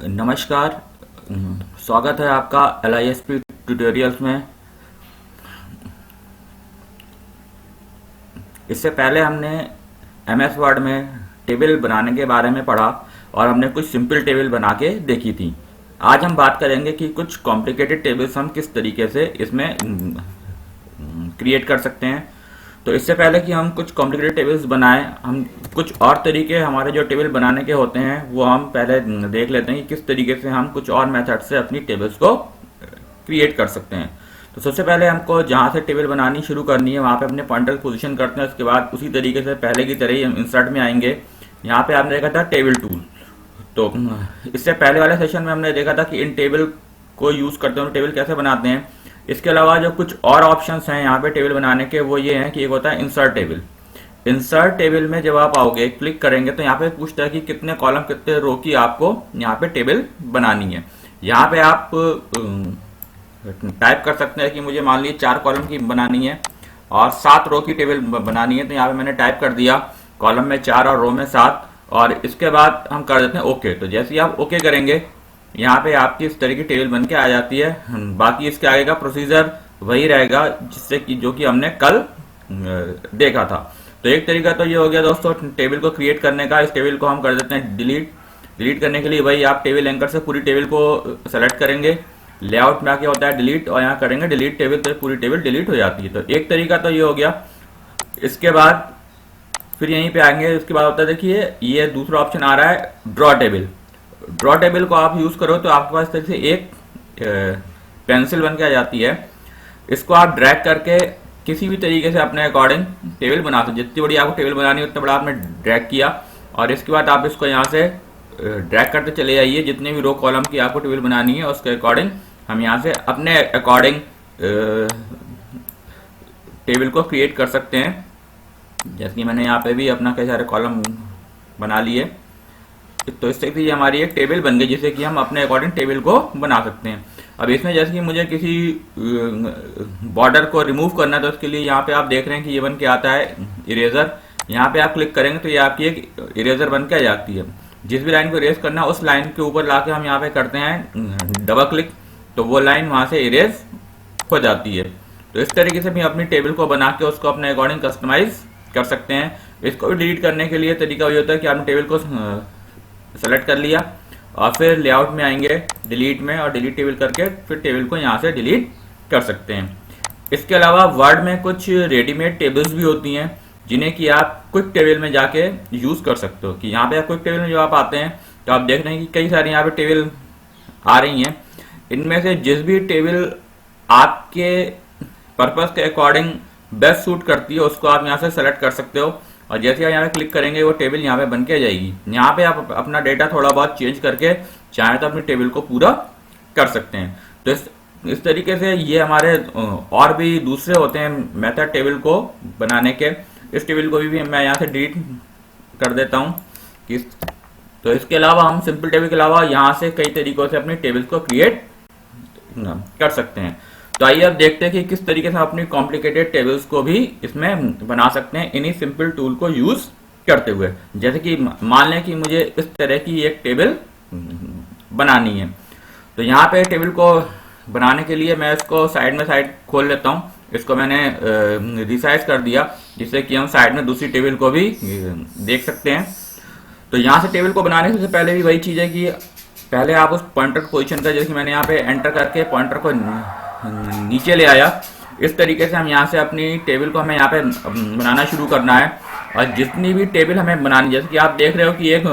नमस्कार। स्वागत है आपका LISP ट्यूटोरियल्स में। इससे पहले हमने MS वर्ड में टेबल बनाने के बारे में पढ़ा और हमने कुछ सिंपल टेबल बना के देखी थी। आज हम बात करेंगे कि कुछ कॉम्प्लिकेटेड टेबल्स हम किस तरीके से इसमें क्रिएट कर सकते हैं। तो इससे पहले कि हम कुछ कॉम्प्लिकेटेड टेबल्स बनाएं, हम कुछ और तरीके हमारे जो टेबल बनाने के होते हैं वो हम पहले देख लेते हैं कि किस तरीके से हम कुछ और मेथड से अपनी टेबल्स को क्रिएट कर सकते हैं। तो सबसे पहले हमको जहाँ से टेबल बनानी शुरू करनी है वहाँ पे अपने पॉइंटर पोजीशन करते हैं। उसके बाद उसी तरीके से पहले की तरह ही हम इंसर्ट में आएंगे। यहाँ पे आपने देखा था टेबल टूल। तो इससे पहले वाले सेशन में हमने देखा था कि इन टेबल को यूज़ करते हैं, टेबल कैसे बनाते हैं। इसके अलावा जो कुछ और ऑप्शंस हैं यहाँ पे टेबल बनाने के, वो ये हैं कि एक होता है इंसर्ट टेबल। इंसर्ट टेबल में जब आप आओगे, क्लिक करेंगे तो यहाँ पे पूछता है कि कितने कॉलम कितने रो की आपको यहाँ पे टेबल बनानी है। यहाँ पे आप टाइप कर सकते हैं कि मुझे मान लीजिए 4 कॉलम की बनानी है और 7 रो की टेबल बनानी है। तो यहाँ पे मैंने टाइप कर दिया कॉलम में 4 और रो में 7, और इसके बाद हम कर देते हैं ओके। तो जैसे ही आप ओके करेंगे यहाँ पे आपकी इस तरह की टेबल बन के आ जाती है। बाकी इसके आगे का प्रोसीजर वही रहेगा जिससे कि जो कि हमने कल देखा था। तो एक तरीका तो ये हो गया दोस्तों टेबल को क्रिएट करने का। इस टेबल को हम कर देते हैं डिलीट करने के लिए वही आप टेबल एंकर से पूरी टेबल को सेलेक्ट करेंगे, लेआउट में आके होता है डिलीट, और यहाँ करेंगे डिलीट टेबल, तो पूरी टेबल डिलीट हो जाती है। तो एक तरीका तो ये हो गया। इसके बाद फिर यहीं पे आएंगे। उसके बाद होता है, देखिए ये दूसरा ऑप्शन आ रहा है ड्रॉ टेबल। ड्रॉ टेबल को आप यूज करो तो आपके पास तरह से एक पेंसिल बन के आ जाती है। इसको आप ड्रैग करके किसी भी तरीके से अपने अकॉर्डिंग टेबल बना सकते। जितनी बड़ी आपको टेबल बनानी है उतना बड़ा आपने ड्रैग किया, और इसके बाद आप इसको यहाँ से ड्रैग करते चले जाइए। जितने भी रो कॉलम की आपको टेबल बनानी है उसके अकॉर्डिंग हम यहाँ से अपने अकॉर्डिंग टेबल को क्रिएट कर सकते हैं। जैसे कि मैंने यहाँ पे भी अपना कई सारे कॉलम बना लिए। तो इस तरह से हमारी एक टेबल बन गई जिसे कि हम अपने अकॉर्डिंग टेबल को बना सकते हैं। अब इसमें जैसे कि मुझे किसी बॉर्डर को रिमूव करना है तो उसके लिए यहाँ पे आप देख रहे हैं कि ये बन के आता है इरेजर। यहाँ पे आप क्लिक करेंगे तो ये आपकी एक इरेजर बन के आ जाती है। जिस भी लाइन को इरेज करना है उस लाइन के ऊपर लाके हम यहाँ पे करते हैं डबल क्लिक, तो वो लाइन वहाँ से इरेज हो जाती है। तो इस तरीके से भी अपनी टेबल को बना के उसको अपने अकॉर्डिंग कस्टमाइज कर सकते हैं। इसको भी डिलीट करने के लिए तरीका ये होता है कि आपने टेबल को सेलेक्ट कर लिया और फिर लेआउट में आएंगे डिलीट में, और डिलीट टेबल करके फिर टेबल को यहाँ से डिलीट कर सकते हैं। इसके अलावा वर्ड में कुछ रेडीमेड टेबल्स भी होती हैं जिन्हें कि आप क्विक टेबल में जाके यूज कर सकते हो। कि यहाँ पे क्विक टेबल में जब आप आते हैं तो आप देख रहे हैं कि कई सारी यहाँ पे टेबल आ रही हैं। इनमें से जिस भी टेबल आपके पर्पज के अकॉर्डिंग बेस्ट सूट करती है उसको आप यहाँ से सेलेक्ट कर सकते हो, और जैसे आप यहाँ पे क्लिक करेंगे वो टेबल यहाँ पे बन के आ जाएगी। यहाँ पे आप अपना डेटा थोड़ा बहुत चेंज करके चाहे तो अपनी टेबल को पूरा कर सकते हैं। तो इस तरीके से ये हमारे और भी दूसरे होते हैं मेथड टेबल को बनाने के। इस टेबल को भी मैं यहाँ से डिलीट कर देता हूँ। तो इसके अलावा हम सिंपल टेबल के अलावा यहाँ से कई तरीकों से अपनी टेबल्स को क्रिएट कर सकते हैं। तो आइए अब देखते हैं कि किस तरीके से अपनी कॉम्प्लिकेटेड टेबल्स को भी इसमें बना सकते हैं इन्हीं सिंपल टूल को यूज करते हुए। जैसे कि मान लें कि मुझे इस तरह की एक टेबल बनानी है। तो यहाँ पे टेबल को बनाने के लिए मैं इसको साइड में साइड खोल लेता हूँ। इसको मैंने रिसाइज कर दिया जिससे कि हम साइड में दूसरी टेबल को भी देख सकते हैं। तो यहाँ से टेबल को बनाने से पहले भी वही चीज़ है कि पहले आप उस पॉइंटर पोजीशन का, जैसे कि मैंने यहाँ पे एंटर करके पॉइंटर को नीचे ले आया। इस तरीके से हम यहाँ से अपनी टेबल को हमें यहाँ पे बनाना शुरू करना है। और जितनी भी टेबल हमें बनानी, जैसे कि आप देख रहे हो कि एक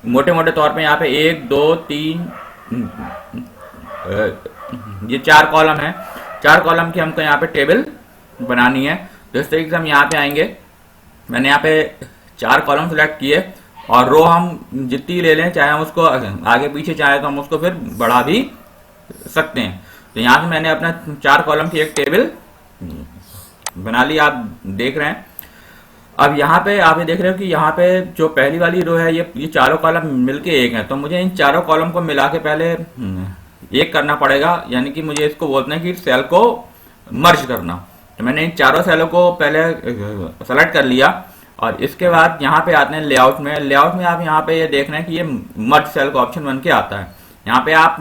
मोटे मोटे तौर पे यहाँ पे 1 2 3 ये 4 कॉलम है। 4 कॉलम की हमको यहाँ पे टेबल बनानी है। तो इस तरीके से हम यहाँ पे आएंगे। मैंने यहाँ पे 4 कॉलम सेलेक्ट किए और रो हम जितनी ले लें, चाहे हम उसको आगे पीछे चाहे तो हम उसको फिर बढ़ा भी सकते हैं। तो यहाँ से मैंने अपना 4 कॉलम की एक टेबल बना ली, आप देख रहे हैं। अब यहाँ पे आप ये देख रहे हो कि यहाँ पे जो पहली वाली रो है ये चारों कॉलम मिलके एक है। तो मुझे इन चारों कॉलम को मिला के पहले एक करना पड़ेगा, यानी कि मुझे इसको बोलते हैं कि सेल को मर्ज करना। तो मैंने इन चारों सेलों को पहले सेलेक्ट कर लिया और इसके बाद यहाँ पे आते हैं लेआउट में। लेआउट में आप यहाँ पे ये देख रहे हैं कि ये मर्ज सेल का ऑप्शन बन के आता है। यहाँ पे आप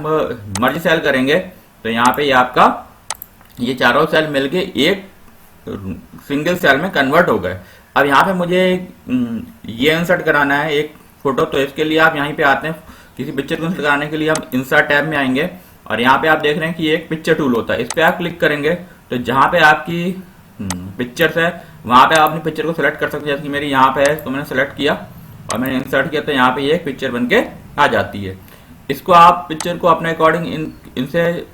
मर्ज सेल करेंगे तो यहाँ पे ये आपका ये चारों सेल मिलके एक सिंगल सेल में कन्वर्ट हो गए। अब यहाँ पे मुझे ये इंसर्ट कराना है एक फोटो, तो इसके लिए आप यहीं पे आते हैं, किसी पिक्चर को इंसर्ट कराने के लिए हम इंसर्ट टैब में आएंगे और यहाँ पे आप देख रहे हैं कि ये एक पिक्चर टूल होता है। इस पे आप क्लिक करेंगे तो जहाँ पे आपकी पिक्चर्स है वहां पे आप अपनी पिक्चर को सिलेक्ट कर सकते हैं। जैसे कि मेरी यहाँ पे है तो मैंने सेलेक्ट किया और मैंने इंसर्ट किया तो यहाँ पे ये एक पिक्चर बन के आ जाती है। इसको आप पिक्चर को अपने अकॉर्डिंग इनसे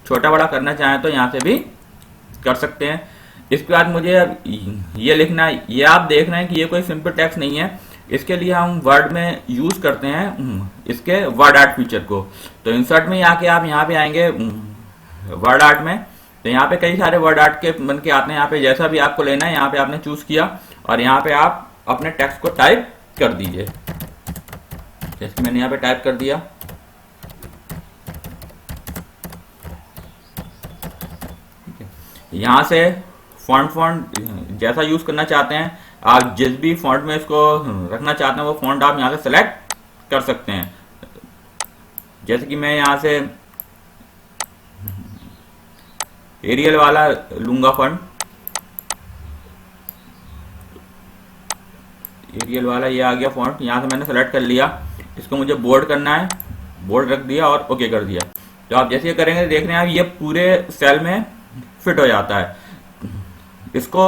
छोटा बड़ा करना चाहें तो यहाँ से भी कर सकते हैं। इसके बाद मुझे ये लिखना है, ये आप देख रहे हैं कि ये कोई सिंपल टेक्स्ट नहीं है, इसके लिए हम वर्ड में यूज करते हैं इसके वर्ड आर्ट फीचर को। तो इंसर्ट में आके आप यहाँ पे आएंगे वर्ड आर्ट में, तो यहाँ पे कई सारे वर्ड आर्ट के बन के आते हैं। यहाँ पे जैसा भी आपको लेना है यहाँ पे आपने चूज किया और यहाँ पे आप अपने टेक्स्ट को टाइप कर दीजिए। जैसे मैंने यहाँ पे टाइप कर दिया, यहाँ से फॉन्ट जैसा यूज करना चाहते हैं, आप जिस भी फॉन्ट में इसको रखना चाहते हैं वो फॉन्ट आप यहाँ से सेलेक्ट कर सकते हैं। जैसे कि मैं यहाँ से एरियल वाला लूंगा फॉन्ट, एरियल वाला ये आ गया फॉन्ट, यहाँ से मैंने सेलेक्ट कर लिया। इसको मुझे बोल्ड करना है, बोल्ड रख दिया और ओके कर दिया। तो आप जैसे करेंगे देख रहे हैं आप ये पूरे सेल में फिट हो जाता है। इसको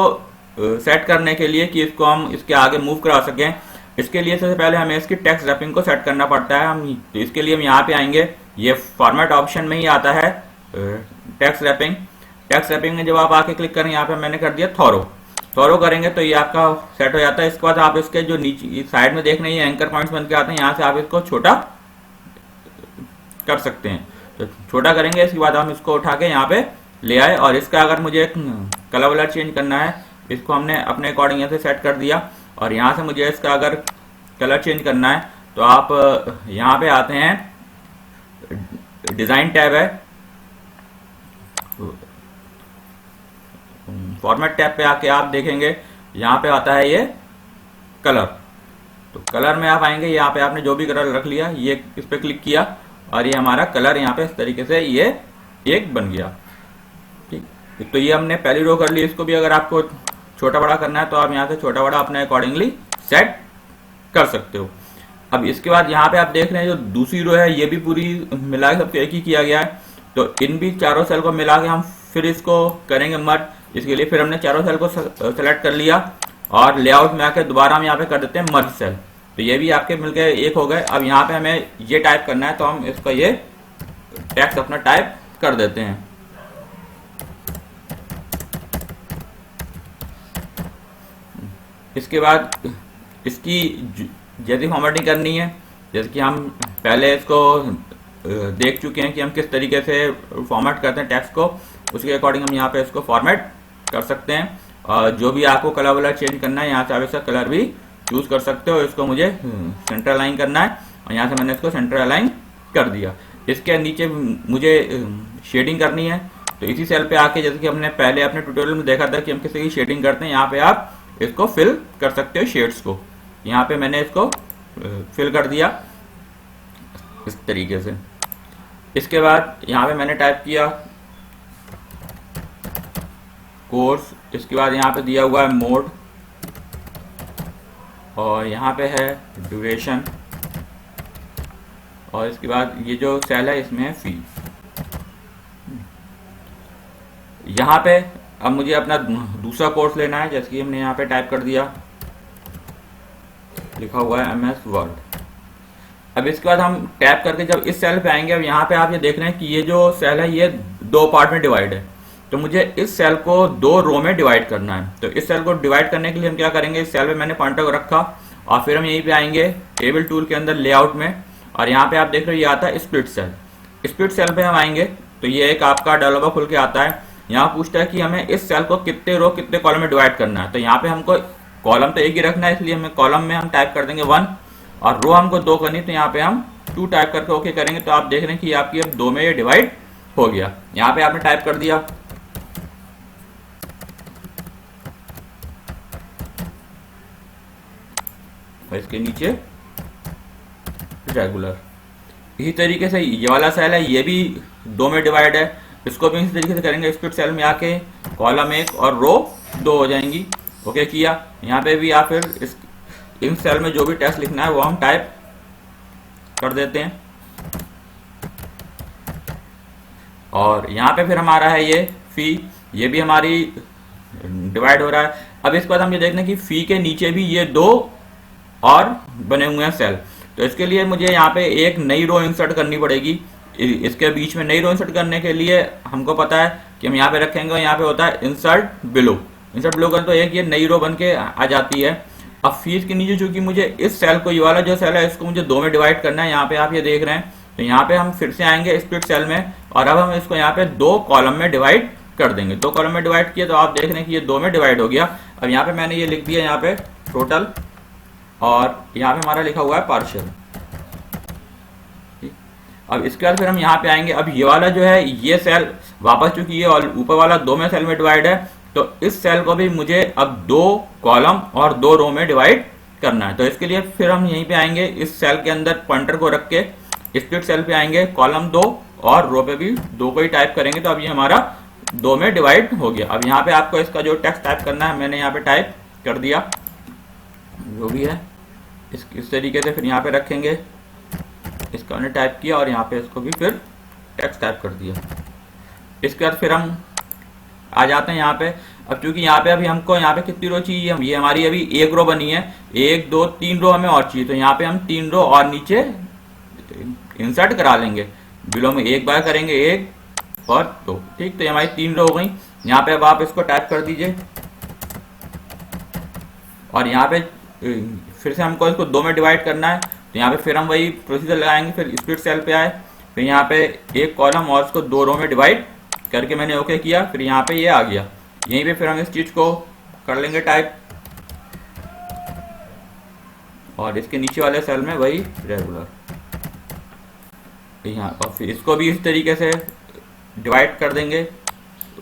सेट करने के लिए कि इसको हम इसके आगे मूव करा सकें, इसके लिए सबसे पहले हमें इसकी टेक्स्ट रैपिंग को सेट करना पड़ता है। हम तो इसके लिए हम यहाँ पे आएंगे, ये फॉर्मेट ऑप्शन में ही आता है टेक्स्ट रैपिंग। टेक्स्ट रैपिंग में जब आप आके क्लिक करें, यहाँ पे मैंने कर दिया थॉरो करेंगे तो ये आपका सेट हो जाता है। इसके बाद आप इसके जो नीचे साइड में देख रहे हैं एंकर पॉइंट्स बन के आते हैं, यहाँ से आप इसको छोटा कर सकते हैं। तो छोटा करेंगे, इसके बाद हम इसको उठा के यहाँ पे ले आए और इसका अगर मुझे कलर वलर चेंज करना है, इसको हमने अपने अकॉर्डिंग यहाँ से सेट कर दिया। और यहाँ से मुझे इसका अगर कलर चेंज करना है तो आप यहाँ पे आते हैं, डिजाइन टैब है, फॉर्मेट टैब पे आके आप देखेंगे यहाँ पे आता है ये कलर। तो कलर में आप आएंगे, यहाँ पे आपने जो भी कलर रख लिया ये इस पे क्लिक किया और ये हमारा कलर यहाँ पे इस तरीके से ये एक बन गया। ठीक, तो ये हमने पहली रो कर ली। इसको भी अगर आपको छोटा बड़ा करना है तो आप यहाँ से छोटा बड़ा अपने अकॉर्डिंगली सेट कर सकते हो। अब इसके बाद यहाँ पे आप देख रहे हैं जो दूसरी रो है ये भी पूरी मिला के सबको एक ही किया गया है। तो इन भी चारों सेल को मिला के हम फिर इसको करेंगे मर्ज। इसके लिए फिर हमने चारों सेल को सेलेक्ट कर लिया और लेआउट में आके दोबारा हम यहाँ पे कर देते हैं मर्ज सेल। तो ये भी आपके मिलकर एक हो गए। अब यहाँ पे हमें ये टाइप करना है तो हम इसका ये टेक्स्ट अपना टाइप कर देते हैं। इसके बाद इसकी जैसी फॉर्मेटिंग करनी है, जैसे कि हम पहले इसको देख चुके हैं कि हम किस तरीके से फॉर्मेट करते हैं टेक्स्ट को, उसके अकॉर्डिंग हम यहाँ पे इसको फॉर्मेट कर सकते हैं। और जो भी आपको कलर वलर चेंज करना है यहाँ से आप इसका कलर भी चूज कर सकते हो। इसको मुझे सेंटर अलाइन करना है और यहाँ से मैंने इसको सेंटर अलाइन कर दिया। इसके नीचे मुझे शेडिंग करनी है, तो इसी सेल पे आके जैसे कि हमने पहले अपने ट्यूटोरियल में देखा था कि हम किसी की शेडिंग करते हैं, यहाँ पे आप इसको फिल कर सकते हो शेड्स को। यहाँ पे मैंने इसको फिल कर दिया इस तरीके से। इसके बाद यहाँ पे मैंने टाइप किया कोर्स, इसके बाद यहाँ पे दिया हुआ है मोड और यहाँ पे है ड्यूरेशन और इसके बाद ये जो सेल है इसमें है फी। यहाँ पे अब मुझे अपना दूसरा कोर्स लेना है, जैसे कि हमने यहाँ पे टाइप कर दिया, लिखा हुआ है MS वर्ड। अब इसके बाद हम टैप करके जब इस सेल पे आएंगे, अब यहाँ पे आप ये देख रहे हैं कि ये जो सेल है ये दो पार्ट में डिवाइड है। तो मुझे इस सेल को दो रो में डिवाइड करना है। तो इस सेल को डिवाइड करने के लिए हम क्या करेंगे, इस सेल में मैंने पॉइंटर रखा और फिर हम यहीं पे आएंगे टेबल टूल के अंदर लेआउट में और यहाँ पे आप देख रहे हो ये आता है स्प्लिट सेल। स्प्लिट सेल पे हम आएंगे तो ये एक आपका डायलॉग खुल के आता है। यहाँ पूछता है कि हमें इस सेल को कितने रो कितने कॉलम में डिवाइड करना है। तो यहाँ पे हमको कॉलम तो एक ही रखना है, इसलिए हमें कॉलम में हम टाइप कर देंगे 1 और रो हमको 2 करनी, तो यहाँ पे हम 2 टाइप करके ओके करेंगे। तो आप देख रहे हैं कि आपकी अब 2 में ये डिवाइड हो गया। यहाँ पे आपने टाइप कर दिया और इसके नीचे रेगुलर। इसी तरीके से ये वाला सेल है, ये भी 2 में डिवाइड है, इसको भी इसी तरीके से करेंगे। स्प्लिट सेल में आके कॉलम 1 और रो 2 हो जाएंगी। ओके किया। यहाँ पे भी या फिर इस इन सेल में जो भी टेक्स्ट लिखना है वो हम टाइप कर देते हैं। और यहाँ पे फिर हमारा है ये फी, ये भी हमारी डिवाइड हो रहा है। अब इसके बाद हम ये देखते हैं कि फी के नीचे भी ये 2 और बने हुए हैं सेल, तो इसके लिए मुझे यहाँ पे एक नई रो इंसर्ट करनी पड़ेगी। इसके बीच में नई रो इंसर्ट करने के लिए हमको पता है कि हम यहाँ पे रखेंगे, यहाँ पे होता है इंसर्ट बिलो। इंसर्ट बिलो कर तो एक ये नई रो बन के आ जाती है। अब फीस के नीचे चूंकि मुझे इस सेल को, ये वाला जो सेल है इसको मुझे 2 में डिवाइड करना है, यहाँ पे आप ये देख रहे हैं। तो यहाँ पे हम फिर से आएंगे स्प्लिट सेल में और अब हम इसको यहाँ पे 2 कॉलम में डिवाइड कर देंगे। 2 कॉलम में डिवाइड किया तो आप देख रहे हैं कि ये 2 में डिवाइड हो गया। अब यहाँ पे मैंने ये लिख दिया यहाँ पे टोटल और यहाँ पे हमारा लिखा हुआ है पार्शियल। अब इसके बाद फिर हम यहाँ पे आएंगे। अब ये वाला जो है ये सेल वापस, चूंकि ये ऊपर वाला 2 में सेल में डिवाइड है, तो इस सेल को भी मुझे अब 2 कॉलम और 2 रो में डिवाइड करना है। तो इसके लिए फिर हम यहीं पे आएंगे, इस सेल के अंदर पॉइंटर को रख के स्प्लिट सेल पे आएंगे, कॉलम 2 और रो पे भी 2 को ही टाइप करेंगे। तो अब ये हमारा 2 में डिवाइड हो गया। अब यहाँ पे आपको इसका जो टेक्स्ट टाइप करना है मैंने यहाँ पे टाइप कर दिया, जो भी है इस तरीके से। फिर यहाँ पे रखेंगे, इसका हमने टाइप किया और यहाँ पे इसको भी फिर टेक्स्ट टाइप कर दिया। इसके बाद फिर हम आ जाते हैं यहाँ पे। अब चूंकि यहाँ पे अभी हमको यहाँ पे कितनी रो चाहिए, ये हमारी अभी 1 रो बनी है, 1 2 3 रो हमें और चाहिए। तो यहाँ पे हम 3 रो और नीचे इंसर्ट करा लेंगे। बिलो में 1 बार करेंगे 1 और 2, ठीक। तो ये हमारी 3 रो हो गई। यहाँ पे अब आप इसको टाइप कर दीजिए और यहाँ पे फिर से हमको इसको 2 में डिवाइड करना है। तो यहाँ पे फिर हम वही प्रोसीजर लगाएंगे। फिर स्प्लिट सेल पे आए, फिर यहाँ पे 1 कॉलम और इसको 2 रो में डिवाइड करके मैंने ओके किया। फिर यहाँ पे ये आ गया। यहीं पे फिर हम इस चीज को कर लेंगे टाइप और इसके नीचे वाले सेल में वही रेगुलर यहाँ। और फिर इसको भी इस तरीके से डिवाइड कर देंगे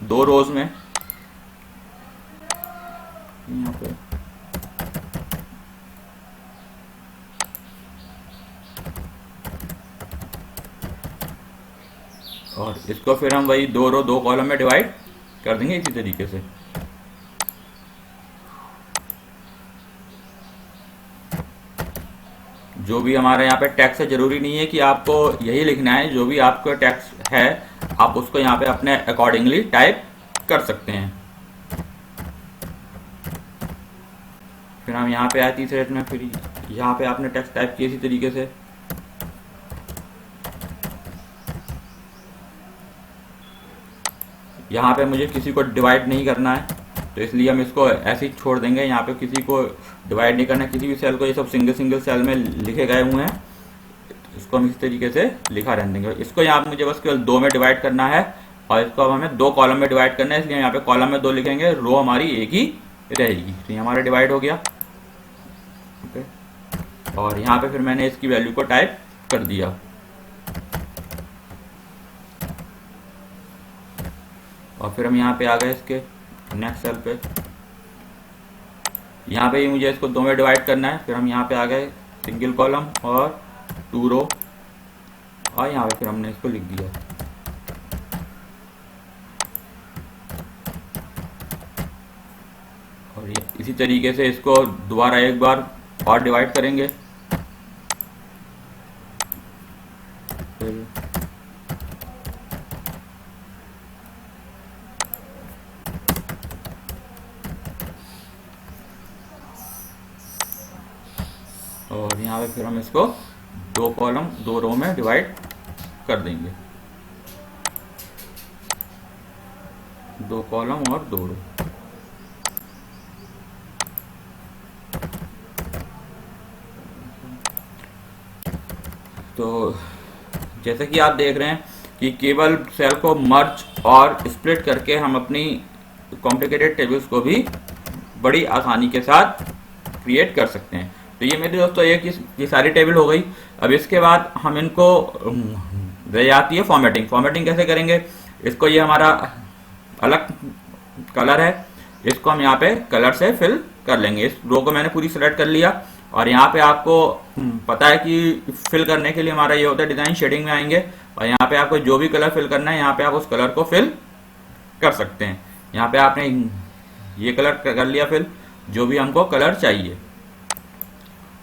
2 रोज में। यहाँ पे और इसको फिर हम वही 2 रो 2 कॉलम में डिवाइड कर देंगे इसी तरीके से। जो भी हमारे यहाँ पे टेक्स्ट है, जरूरी नहीं है कि आपको यही लिखना है, जो भी आपका टेक्स्ट है आप उसको यहाँ पे अपने अकॉर्डिंगली टाइप कर सकते हैं। फिर हम यहाँ पे आए तीसरे में, फिर यहाँ पे आपने टेक्स्ट टाइप किया इसी तरीके से। यहाँ पे मुझे किसी को डिवाइड नहीं करना है, तो इसलिए हम इसको ऐसे ही छोड़ देंगे। यहाँ पे किसी को डिवाइड नहीं करना है, किसी भी सेल को। ये सब सिंगल सिंगल सेल में लिखे गए हुए हैं, इसको हम इस तरीके से लिखा रहने देंगे। इसको यहाँ पे मुझे बस केवल 2 में डिवाइड करना है और इसको अब हमें 2 कॉलम में डिवाइड करना है, इसलिए यहाँ पे कॉलम में 2 लिखेंगे, रो हमारी एक ही रहेगी। तो ये हमारा डिवाइड हो गया। ओके, और यहाँ पे फिर मैंने इसकी वैल्यू को टाइप कर दिया। और फिर हम यहाँ पे आ गए इसके नेक्स्ट सेल पे। यहाँ पे ही मुझे इसको 2 में डिवाइड करना है। फिर हम यहाँ पे आ गए, सिंगल कॉलम और 2 रो, और यहाँ पे फिर हमने इसको लिख दिया। और ये इसी तरीके से इसको दोबारा एक बार और डिवाइड करेंगे। और यहाँ पे फिर हम इसको 2 कॉलम 2 रो में डिवाइड कर देंगे, 2 कॉलम और 2 रो। तो जैसे कि आप देख रहे हैं कि केवल सेल को मर्ज और स्प्लिट करके हम अपनी कॉम्प्लिकेटेड टेबल्स को भी बड़ी आसानी के साथ क्रिएट कर सकते हैं। तो ये मेरे दोस्तों ये सारी टेबल हो गई। अब इसके बाद हम इनको रह जाती है फॉर्मेटिंग। फॉर्मेटिंग कैसे करेंगे, इसको ये हमारा अलग कलर है, इसको हम यहाँ पे कलर से फिल कर लेंगे। इस रो को मैंने पूरी सेलेक्ट कर लिया और यहाँ पे आपको पता है कि फिल करने के लिए हमारा ये होता है डिजाइन शेडिंग में आएंगे और यहाँ पे आपको जो भी कलर फिल करना है यहाँ पे आप उस कलर को फिल कर सकते हैं। यहाँ पे आपने ये कलर कर लिया फिल, जो भी हमको कलर चाहिए।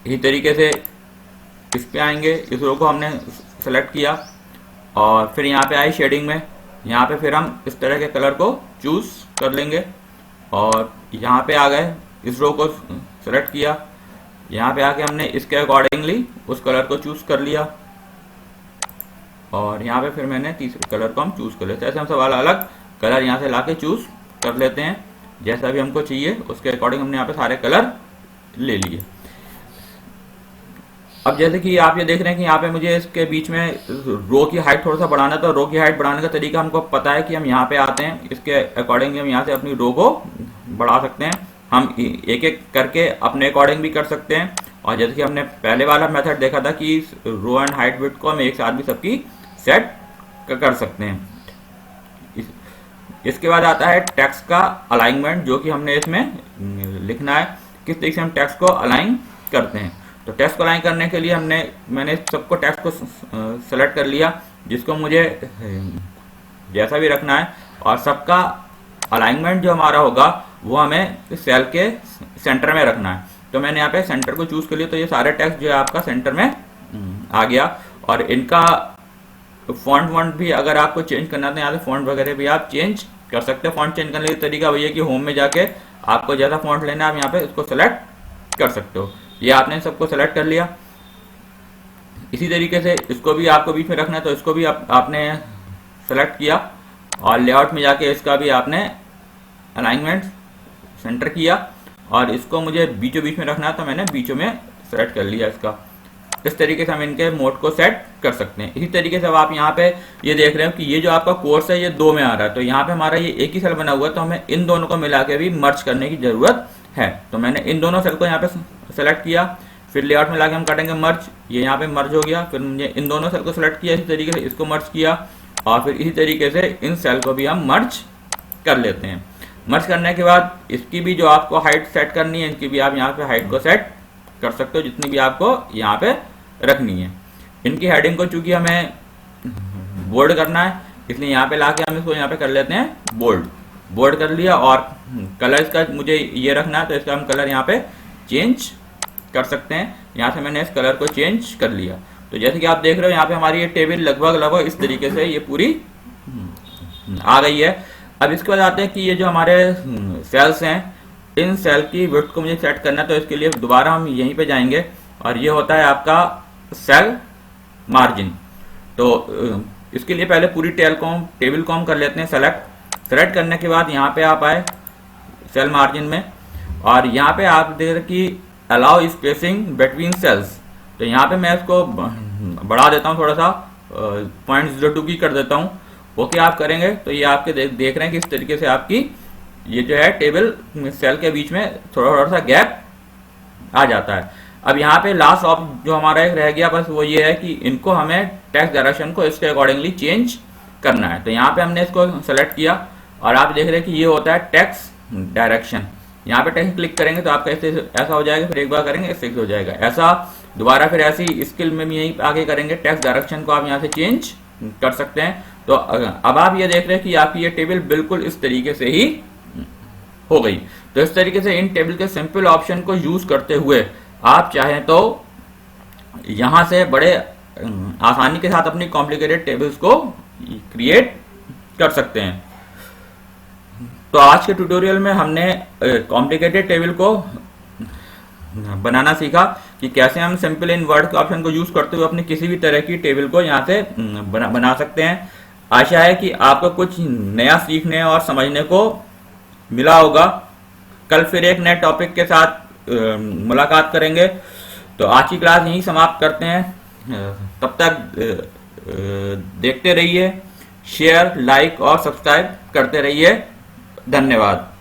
इसी तरीके से इस पे आएंगे, इस रो को हमने सेलेक्ट किया और फिर यहाँ पे आए शेडिंग में, यहाँ पे फिर हम इस तरह के कलर को चूज कर लेंगे और यहाँ पे आ गए, इस रो को सेलेक्ट किया, यहाँ पे आके हमने इसके अकॉर्डिंगली उस कलर को चूज कर लिया और यहाँ पे फिर मैंने तीसरे कलर को हम चूज कर लेते हैं। ऐसे हम सब अलग अलग कलर यहाँ से लाके चूज कर लेते हैं, जैसा भी हमको चाहिए उसके अकॉर्डिंग हमने यहाँ पे सारे कलर ले लिए। अब जैसे कि आप ये देख रहे हैं कि यहाँ पे मुझे इसके बीच में रो की हाइट थोड़ा सा बढ़ाना, तो रो की हाइट बढ़ाने का तरीका हमको पता है कि हम यहाँ पे आते हैं, इसके अकॉर्डिंग हम यहाँ से अपनी रो को बढ़ा सकते हैं। हम एक एक करके अपने अकॉर्डिंग भी कर सकते हैं और जैसे कि हमने पहले वाला मेथड देखा था कि रो एंड हाइट विड्थ को हम एक साथ भी सबकी सेट कर सकते हैं। इसके बाद आता है टेक्स्ट का अलाइनमेंट, जो कि हमने इसमें लिखना है किस तरीके से हम टेक्स्ट को अलाइन करते हैं। तो टेक्स्ट को अलाइन करने के लिए मैंने सबको टेक्स्ट को सेलेक्ट कर लिया, जिसको मुझे जैसा भी रखना है, और सबका अलाइनमेंट जो हमारा होगा वो हमें सेल के सेंटर में रखना है। तो मैंने यहाँ पे सेंटर को चूज कर लिया, तो ये सारे टेक्स्ट जो है आपका सेंटर में आ गया। और इनका फॉन्ट भी अगर आपको चेंज करना है, यहाँ से फॉन्ट वगैरह भी आप चेंज कर सकते हैं। फॉन्ट चेंज करने का तरीका वही है कि होम में जाके आपको जैसा फॉन्ट लेना है आप यहाँ पे उसको सेलेक्ट कर सकते हो। ये आपने सबको सेलेक्ट कर लिया। इसी तरीके से इसको भी आपको बीच में रखना है, तो इसको भी आपने सेलेक्ट किया और लेआउट में जाके इसका भी आपने अलाइनमेंट सेंटर किया और इसको मुझे बीचों बीच में रखना है, तो मैंने बीचों में सेलेक्ट कर लिया इसका। इस तरीके से हम इनके मोड को सेट कर सकते हैं। इसी तरीके से अब आप यहाँ पे ये देख रहे हो कि ये जो आपका कोर्स है ये 2 में आ रहा है, तो यहाँ पे हमारा ये एक ही सेल बना हुआ है, तो हमें इन दोनों को मिला के भी मर्ज करने की जरूरत है। तो मैंने इन दोनों सेल को यहाँ पे सेलेक्ट किया, फिर लेआउट में लाके हम काटेंगे मर्ज, ये यहाँ पे मर्ज हो गया। फिर मुझे इन दोनों सेल को सेलेक्ट किया, इसी तरीके से इसको मर्ज किया और फिर इसी तरीके से इन सेल को भी हम मर्ज कर लेते हैं। मर्ज करने के बाद इसकी भी जो आपको हाइट सेट करनी है, इनकी भी आप यहाँ पे हाइट को सेट कर सकते हो, जितनी भी आपको यहाँ पे रखनी है। इनकी हेडिंग को चूंकि हमें बोल्ड करना है, इसलिए यहाँ पे लाके हम इसको यहाँ पे कर लेते हैं बोल्ड कर लिया। और कलर इसका मुझे ये रखना है, तो इसका हम कलर यहाँ पे चेंज कर सकते हैं। यहाँ से मैंने इस कलर को चेंज कर लिया। तो जैसे कि आप देख रहे हो यहाँ पे हमारी ये टेबल लगभग इस तरीके से ये पूरी आ गई है। अब इसके बाद आते हैं कि ये जो हमारे सेल्स हैं, इन सेल की विड्थ को मुझे सेट करना है, तो इसके लिए दोबारा हम यहीं पे जाएंगे और ये होता है आपका सेल मार्जिन। तो इसके लिए पहले पूरी टेबल को हम कर लेते हैं सेलेक्ट करने के बाद यहाँ पे आप आए सेल मार्जिन में और यहाँ पे आप देख रहे कि अलाउ स्पेसिंग बिटवीन सेल्स। तो यहाँ पे मैं इसको बढ़ा देता हूँ, थोड़ा सा 0.02 की कर देता हूँ। ओके आप करेंगे तो ये आपके देख रहे हैं कि इस तरीके से आपकी ये जो है टेबल सेल के बीच में थोड़ा सा गैप आ जाता है। अब यहाँ पे लास्ट ऑप जो हमारा एक रह गया बस वो ये है कि इनको हमें टेक्स्ट डायरेक्शन को इसके अकॉर्डिंगली चेंज करना है। तो यहाँ पे हमने इसको सेलेक्ट किया और आप देख रहे हैं कि ये होता है टेक्स्ट डायरेक्शन। यहाँ पे टेक्स्ट क्लिक करेंगे तो आपका ऐसा हो जाएगा, फिर एक बार करेंगे इससे हो जाएगा ऐसा, दोबारा फिर ऐसी स्किल में भी यही आगे करेंगे। टेक्स्ट डायरेक्शन को आप यहाँ से चेंज कर सकते हैं। तो अब आप ये देख रहे हैं कि आपकी ये टेबल बिल्कुल इस तरीके से ही हो गई। तो इस तरीके से इन टेबल के सिंपल ऑप्शन को यूज करते हुए आप चाहें तो यहां से बड़े आसानी के साथ अपनी कॉम्प्लिकेटेड टेबल्स को क्रिएट कर सकते हैं। तो आज के ट्यूटोरियल में हमने कॉम्प्लिकेटेड टेबल को बनाना सीखा कि कैसे हम सिंपल इन वर्ड के ऑप्शन को यूज करते हुए अपनी किसी भी तरह की टेबल को यहाँ से बना सकते हैं। आशा है कि आपको कुछ नया सीखने और समझने को मिला होगा। कल फिर एक नए टॉपिक के साथ मुलाकात करेंगे। तो आज की क्लास यहीं समाप्त करते हैं। तब तक देखते रहिए, शेयर, लाइक और सब्सक्राइब करते रहिए। धन्यवाद।